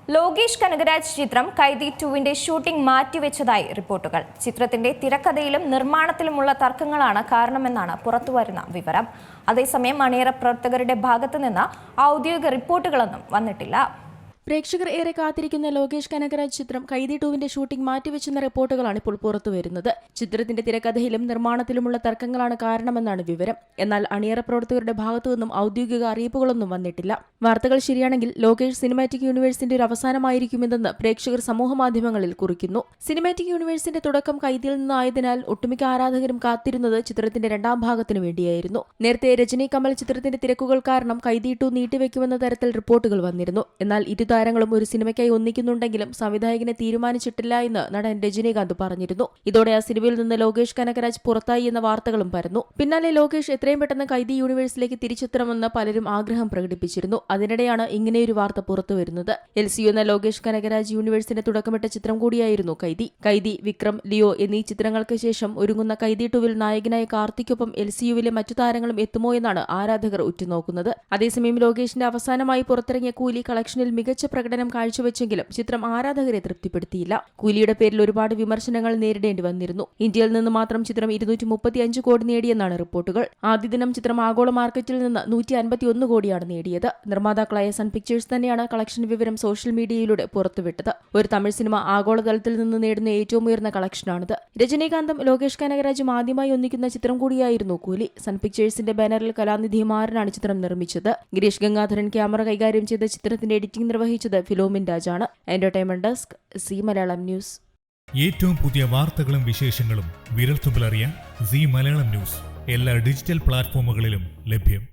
ലോകേഷ് കനകരാജ് ചിത്രം കൈദി 2-ന്റെ ഷൂട്ടിംഗ് മാറ്റിവെച്ചതായി റിപ്പോർട്ടുകൾ. ചിത്രത്തിന്റെ തിരക്കഥയിലും നിർമ്മാണത്തിലുമുള്ള തർക്കങ്ങളാണ് കാരണമെന്നാണ് പുറത്തുവരുന്ന വിവരം. അതേസമയം അണിയറ പ്രവർത്തകരുടെ ഭാഗത്തുനിന്ന് ഔദ്യോഗിക റിപ്പോർട്ടുകളൊന്നും വന്നിട്ടില്ല. പ്രേക്ഷകർ ഏറെ കാത്തിരിക്കുന്ന ലോകേഷ് കനകരാജ് ചിത്രം കൈദി 2-ന്റെ ഷൂട്ടിംഗ് മാറ്റിവെച്ചെന്ന റിപ്പോർട്ടുകളാണ് ഇപ്പോൾ പുറത്തുവരുന്നത്. ചിത്രത്തിന്റെ തിരക്കഥയിലും നിർമ്മാണത്തിലുമുള്ള തർക്കങ്ങളാണ് കാരണമെന്നാണ് വിവരം. എന്നാൽ അണിയറ പ്രവർത്തകരുടെ ഭാഗത്തുനിന്നും ഔദ്യോഗിക അറിയിപ്പുകളൊന്നും വന്നിട്ടില്ല. വാർത്തകൾ ശരിയാണെങ്കിൽ ലോകേഷ് സിനിമാറ്റിക് യൂണിവേഴ്സിന്റെ ഒരു അവസാനമായിരിക്കുമെന്ന് പ്രേക്ഷകർ സമൂഹമാധ്യമങ്ങളിൽ കുറിക്കുന്നു. സിനിമാറ്റിക് യൂണിവേഴ്സിന്റെ തുടക്കം കൈദിയിൽ നിന്നായതിനാൽ ഒട്ടുമിക്ക ആരാധകരും കാത്തിരുന്നത് ചിത്രത്തിന്റെ രണ്ടാം ഭാഗത്തിനു വേണ്ടിയായിരുന്നു. നേരത്തെ രജനി കമൽ ചിത്രത്തിന്റെ തിരക്കുകൾ കാരണം കൈദി 2 നീട്ടിവെക്കുമെന്ന തരത്തിൽ റിപ്പോർട്ടുകൾ വന്നിരുന്നു. എന്നാൽ താരങ്ങളും ഒരു സിനിമയ്ക്കായി ഒന്നിക്കുന്നുണ്ടെങ്കിലും സംവിധായകനെ തീരുമാനിച്ചിട്ടില്ല എന്ന് നടൻ രജനീകാന്ത് പറഞ്ഞിരുന്നു. ഇതോടെ ആ സിനിമയിൽ നിന്ന് ലോകേഷ് കനകരാജ് പുറത്തായി എന്ന വാർത്തകളും പരന്നു. പിന്നാലെ ലോകേഷ് എത്രയും പെട്ടെന്ന് കൈദി യൂണിവേഴ്സിലേക്ക് തിരിച്ചെത്തണമെന്ന് പലരും ആഗ്രഹം പ്രകടിപ്പിച്ചിരുന്നു. അതിനിടെയാണ് ഇങ്ങനെയൊരു വാർത്ത പുറത്തുവരുന്നത്. LCU എന്ന ലോകേഷ് കനകരാജ് യൂണിവേഴ്സിന്റെ തുടക്കമിട്ട ചിത്രം കൂടിയായിരുന്നു കൈദി, വിക്രം, ലിയോ എന്നീ ചിത്രങ്ങൾക്ക് ശേഷം ഒരുങ്ങുന്ന കൈദി 2-വിൽ നായകനായ കാർത്തിക്കൊപ്പം LCUവിലെ മറ്റു താരങ്ങളും എത്തുമോ എന്നാണ് ആരാധകർ ഉറ്റുനോക്കുന്നത്. അതേസമയം ലോകേഷിന്റെ അവസാനമായി പുറത്തിറങ്ങിയ കൂലി കളക്ഷനിൽ മികച്ച പ്രകടനം കാഴ്ചവെച്ചെങ്കിലും ചിത്രം ആരാധകരെ തൃപ്തിപ്പെടുത്തിയില്ല. കൂലിയുടെ പേരിൽ ഒരുപാട് വിമർശനങ്ങൾ നേരിടേണ്ടി വന്നിരുന്നു. ഇന്ത്യയിൽ നിന്ന് മാത്രം ചിത്രം 235 കോടി നേടിയെന്നാണ് റിപ്പോർട്ടുകൾ. ആദ്യ ദിനം ചിത്രം ആഗോള മാർക്കറ്റിൽ നിന്ന് 151 കോടിയാണ് നേടിയത്. നിർമ്മാതാക്കളായ സൺ പിക്ചേഴ്സ് തന്നെയാണ് കളക്ഷൻ വിവരം സോഷ്യൽ മീഡിയയിലൂടെ പുറത്തുവിട്ടത്. ഒരു തമിഴ് സിനിമ ആഗോളതലത്തിൽ നിന്ന് നേടുന്ന ഏറ്റവും ഉയർന്ന കളക്ഷനാണിത്. രജനീകാന്തും ലോകേഷ് കനകരാജും ആദ്യമായി ഒന്നിക്കുന്ന ചിത്രം കൂടിയായിരുന്നു കൂലി. സൺ പിക്ചേഴ്സിന്റെ ബാനറിൽ കലാനിധി മാരനാണ് ചിത്രം നിർമ്മിച്ചത്. ഗിരീഷ് ഗംഗാധരൻ ക്യാമറ കൈകാര്യം ചെയ്ത ചിത്രത്തിന്റെ എഡിറ്റിംഗ് നിർവഹിച്ചത് ഫിലോമിൻ രാജാണ്. Entertainment desk, Zee Malayalam News. ഏറ്റവും പുതിയ വാർത്തകളും വിശേഷങ്ങളും വിരൽത്തുമ്പിലറിയാൻ സി മലയാളം ന്യൂസ് എല്ലാ ഡിജിറ്റൽ പ്ലാറ്റ്ഫോമുകളിലും ലഭ്യം.